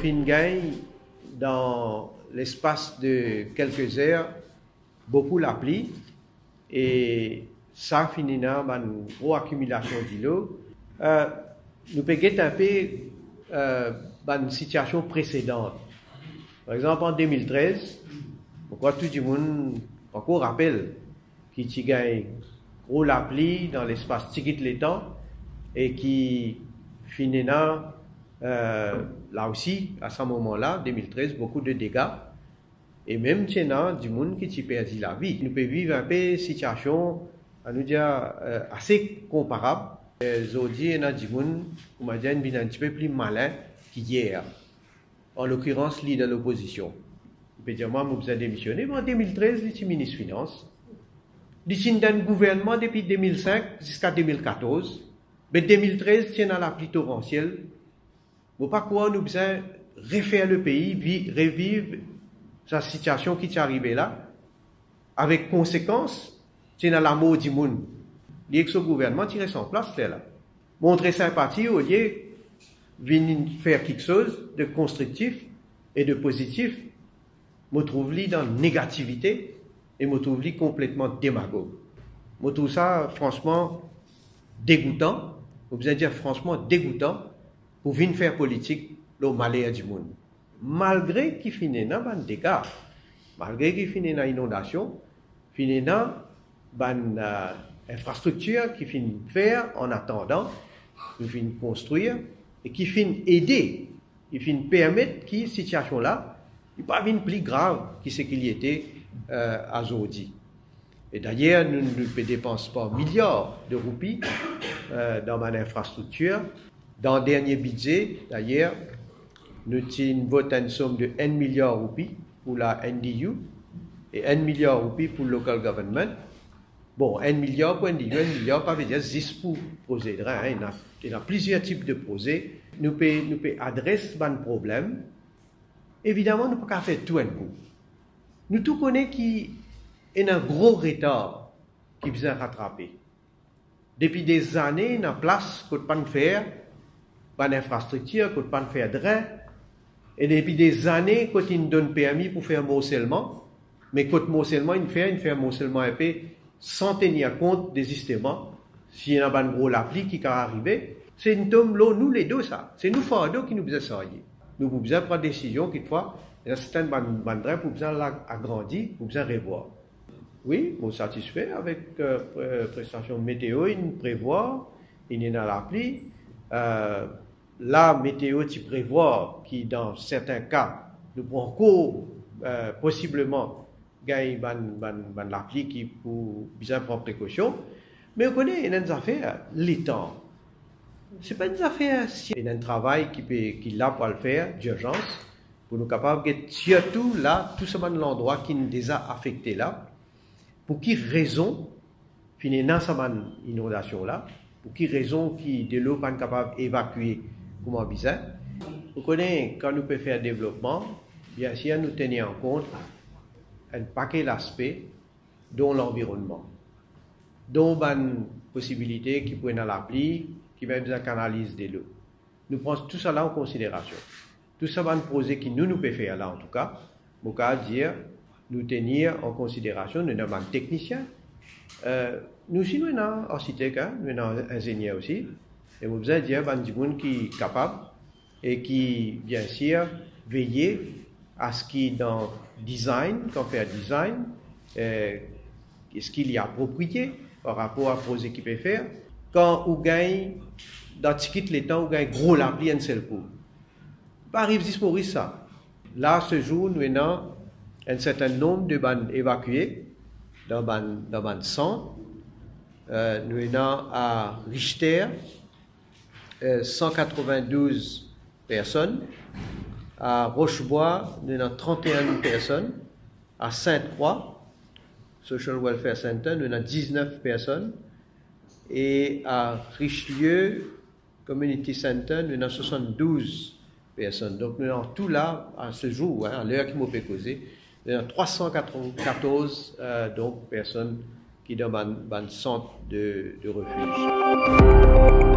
fin gagne dans l'espace de quelques heures beaucoup la pluie et ça finit dans une grosse accumulation d'eau. Nous pouvons un peu une situation précédente. Par exemple, en 2013, pourquoi tout le monde encore rappelle qu'il y a eu gros la pluie dans l'espace petit l'étang et qui finit là aussi, à ce moment-là, 2013, beaucoup de dégâts. Et même si du monde qui perdu la vie. Nous pouvons vivre un peu une situation, à nous dire, assez comparable. Aujourd'hui, il y a du monde, on va dire, un petit peu plus malin qu'hier. En l'occurrence, leader de l'opposition. Il peut dire, moi, je vous démissionné. Mais en 2013, il était ministre des Finances. Il était dans le gouvernement depuis 2005 jusqu'à 2014. Mais 2013, c'est dans la pluie torrentielle. Je ne sais pas quoi nous besoin refaire le pays, revivre sa situation qui est arrivée là, avec conséquence, c'est dans la mort du monde. L'ex-gouvernement tirait son place là. Montrer sympathie au lieu de faire quelque chose de constructif et de positif, je trouve dans la négativité et je trouve complètement démagogue. Je trouve ça franchement dégoûtant, je veux dire franchement dégoûtant pour venir faire politique le malheur du monde. Malgré qu'il finit dans un dégât, malgré qu'il finit dans l'inondation, finit dans une infrastructure qui finit faire en attendant, qui finit construire et qui finit aider, qui finit permettre que cette situation-là n'est pas une plus grave que ce qu'il y était à aujourd'hui. Et d'ailleurs, nous ne dépensons pas milliards de roupies dans une infrastructure. Dans le dernier budget, d'ailleurs, nous avons voté une somme de 1 milliard de roupies pour la NDU et 1 milliard de roupies pour le local government. Bon, 1 milliard pour NDU, 1 milliard, pas veut dire 10 pour projets. Il y a plusieurs types de projets. Nous pouvons adresser un problème. Évidemment, nous ne pouvons pas faire tout un coup. Nous tous connaissons qu'il y a un gros retard qui besoin rattraper. Depuis des années, il y a place qu'on ne peut pas faire, pas d'infrastructure, qu'on ne peut pas faire de rien. Et depuis des années, quand il nous donne permis pour faire morcellement, mais quand morcellement, il fait morcellement un peu sans tenir compte des justements. S'il y a un gros l'appli qui est arrivé, c'est une tombe l'eau, nous les deux, ça. C'est nous fardeaux qui nous besoin sortir. Nous avons besoin de prendre des décisions, quelquefois, il y a certaines bandes pour besoin agrandir, pour besoin revoir. Oui, on est satisfait avec prestation météo, il prévoit, il est dans l'appli. La météo tu prévoit qui dans certains cas nous prend encore possiblement gagner l'appli qui pour bien prendre précaution, mais on connaît une affaire les temps. C'est pas une affaire si il y a un travail qui là pour le faire d'urgence pour nous capables de surtout là tout ce l'endroit qui nous a affecté là pour qui raison finir dans cette inondation là pour qui raison qui de l'eau pas capable d'évacuer comment bizarre. Vous connaissez, quand nous pouvons faire développement, bien sûr, nous tenons en compte un paquet d'aspects dont l'environnement, dont une possibilité qui peut être dans l'appli, qui va besoin canaliser de l'eau. Nous prenons tout ça là en considération. Tout ça va nous poser qui nous pouvons faire là en tout cas. Pour dire, nous tenir en considération, nous avons un technicien. Nous aussi, nous avons un architecte, nous avons un ingénieur aussi. Et vous avez dire qu'il y a des gens qui est capable et qui, bien sûr, veiller à ce qu'il dans design, quand on fait design, est-ce qu'il y a approprié par rapport à projet qu'il peut faire. Quand on gagne, dans les temps, on gagne gros l'appli un seul coup. Pas arrive juste pour ça. Là, ce jour, nous avons un certain nombre de bandes évacuées dans un centre. Nous avons à Richter, 192 personnes. À Rochebois, nous avons 31 personnes. À Sainte-Croix, Social Welfare Center, nous avons 19 personnes. Et à Richelieu, Community Center, nous avons 72 personnes. Donc, nous avons tout là, à ce jour, à l'heure qui m'a fait causer, nous avons 394 donc, personnes qui sont dans un centre de refuge.